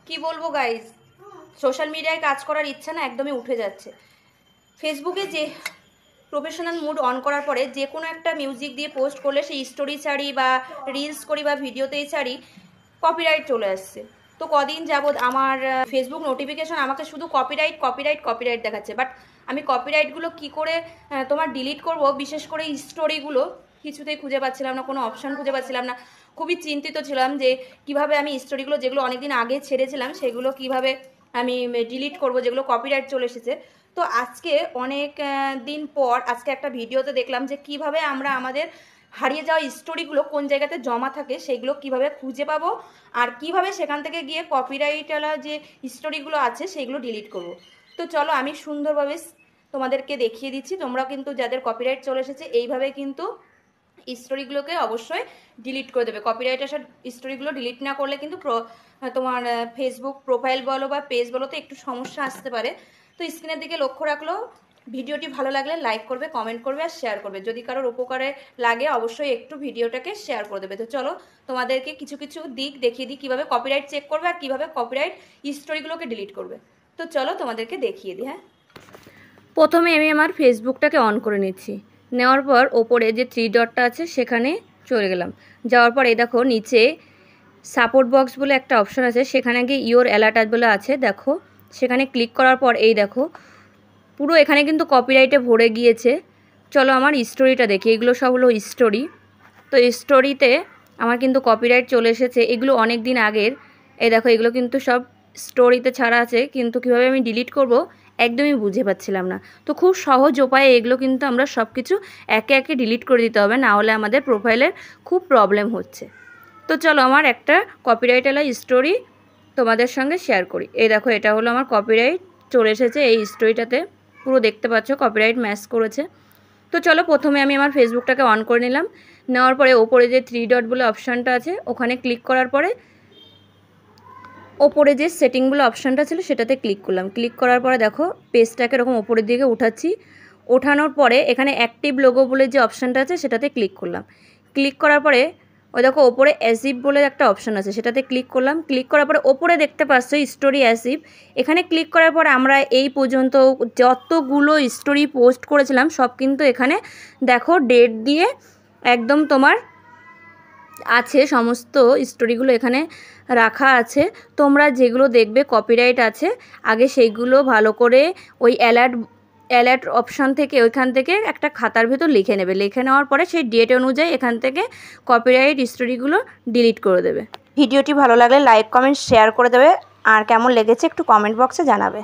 কি বলবো guys, social মিডিয়ায় কাজ করার ইচ্ছা না একদমই উঠে যাচ্ছে। ফেসবুকে যে প্রফেশনাল মুড অন করার পরে যে কোনো একটা মিউজিক দিয়ে পোস্ট করলে সেই স্টোরি ছাড়ি বা রিলস করি বা ভিডিওতেই ছাড়ি, কপিরাইট চলে আসছে। তো কদিন যাবৎ আমার ফেসবুক নোটিফিকেশন আমাকে শুধু কপিরাইট কপিরাইট কপিরাইট দেখাচ্ছে। বাট আমি কপিরাইটগুলো কি করে তোমার ডিলিট করব, বিশেষ করে স্টোরিগুলো কিছুতেই খুঁজে পাচ্ছিলাম না, কোনো অপশান খুঁজে পাচ্ছিলাম না। খুবই চিন্তিত ছিলাম যে কিভাবে আমি স্টোরিগুলো যেগুলো অনেকদিন আগে ছেড়েছিলাম সেগুলো কিভাবে আমি ডিলিট করব, যেগুলো কপিরাইট চলে এসেছে। তো আজকে অনেক দিন পর আজকে একটা ভিডিওতে দেখলাম যে কিভাবে আমরা আমাদের হারিয়ে যাওয়া স্টোরিগুলো কোন জায়গাতে জমা থাকে সেইগুলো কিভাবে খুঁজে পাবো, আর কিভাবে সেখান থেকে গিয়ে কপিরাইটওয়ালা যে স্টোরিগুলো আছে সেইগুলো ডিলিট করব। তো চলো আমি সুন্দরভাবে তোমাদেরকে দেখিয়ে দিচ্ছি। তোমরা কিন্তু যাদের কপিরাইট চলে এসেছে এইভাবে কিন্তু স্টোরিগুলোকে অবশ্যই ডিলিট করে দেবে। কপিরাইট আসার স্টোরিগুলো ডিলিট না করলে কিন্তু তোমার ফেসবুক প্রোফাইল বলো বা পেজ বলো তো একটু সমস্যা আসতে পারে। তো স্ক্রিনের দিকে লক্ষ্য রাখলো। ভিডিওটি ভালো লাগলে লাইক করবে, কমেন্ট করবে আর শেয়ার করবে। যদি কারোর উপকারে লাগে অবশ্যই একটু ভিডিওটাকে শেয়ার করে দেবে। তো চলো তোমাদেরকে কিছু কিছু দিক দেখিয়ে দিই কীভাবে কপিরাইট চেক করবে আর কীভাবে কপিরাইট স্টোরিগুলোকে ডিলিট করবে। তো চলো তোমাদেরকে দেখিয়ে দিই। হ্যাঁ, প্রথমে আমি আমার ফেসবুকটাকে অন করে নিচ্ছি। নেওয়ার পর ওপরে যে 3 ডটটা আছে সেখানে চলে গেলাম। যাওয়ার পর এই দেখো নিচে সাপোর্ট বক্স বলে একটা অপশন আছে, সেখানে গিয়ে ইওর অ্যালার্ট বলে আছে, দেখো সেখানে ক্লিক করার পর এই দেখো পুরো এখানে কিন্তু কপিরাইটে ভরে গিয়েছে। চলো আমার স্টোরিটা দেখি। এগুলো সব হলো স্টোরি। তো স্টোরিতে আমার কিন্তু কপিরাইট চলে এসেছে। এগুলো অনেক দিন আগের। এই দেখো এগুলো কিন্তু সব স্টোরিতে ছাড়া আছে, কিন্তু কীভাবে আমি ডিলিট করব একদমই বুঝে পাচ্ছিলাম না। তো খুব সহজ উপায়ে এগুলো কিন্তু আমরা সব কিছু একে একে ডিলিট করে দিতে হবে, না হলে আমাদের প্রোফাইলের খুব প্রবলেম হচ্ছে। তো চলো আমার একটা কপিরাইটওয়ালা স্টোরি তোমাদের সঙ্গে শেয়ার করি। এই দেখো এটা হলো আমার কপিরাইট চলে এসেছে। এই স্টোরিটাতে পুরো দেখতে পাচ্ছ কপিরাইট ম্যাচ করেছে। তো চলো প্রথমে আমি আমার ফেসবুকটাকে অন করে নিলাম। নেওয়ার পরে ওপরে যে 3 ডট বলে অপশানটা আছে ওখানে ক্লিক করার পরে ওপরে যে সেটিংগুলো অপশানটা ছিল সেটাতে ক্লিক করলাম। ক্লিক করার পরে দেখো পেজটাকে এরকম ওপরের দিকে উঠাচ্ছি। ওঠানোর পরে এখানে অ্যাক্টিভ লোগো বলে যে অপশানটা আছে সেটাতে ক্লিক করলাম। ক্লিক করার পরে ওই দেখো ওপরে অ্যাসিভ বলে একটা অপশান আছে, সেটাতে ক্লিক করলাম। ক্লিক করার পরে ওপরে দেখতে পাচ্ছ স্টোরি অ্যাসিভ। এখানে ক্লিক করার পর আমরা এই পর্যন্ত যতগুলো স্টোরি পোস্ট করেছিলাম সব কিন্তু এখানে দেখো ডেট দিয়ে একদম তোমার আছে, সমস্ত স্টোরিগুলো এখানে রাখা আছে। তোমরা যেগুলো দেখবে কপিরাইট আছে আগে সেইগুলো ভালো করে ওই অ্যালার্ট অপশান থেকে ওইখান থেকে একটা খাতার ভেতর লিখে নেবে। লিখে নেওয়ার পরে সেই ডেট অনুযায়ী এখান থেকে কপিরাইট স্টোরিগুলো ডিলিট করে দেবে। ভিডিওটি ভালো লাগলে লাইক কমেন্ট শেয়ার করে দেবে, আর কেমন লেগেছে একটু কমেন্ট বক্সে জানাবে।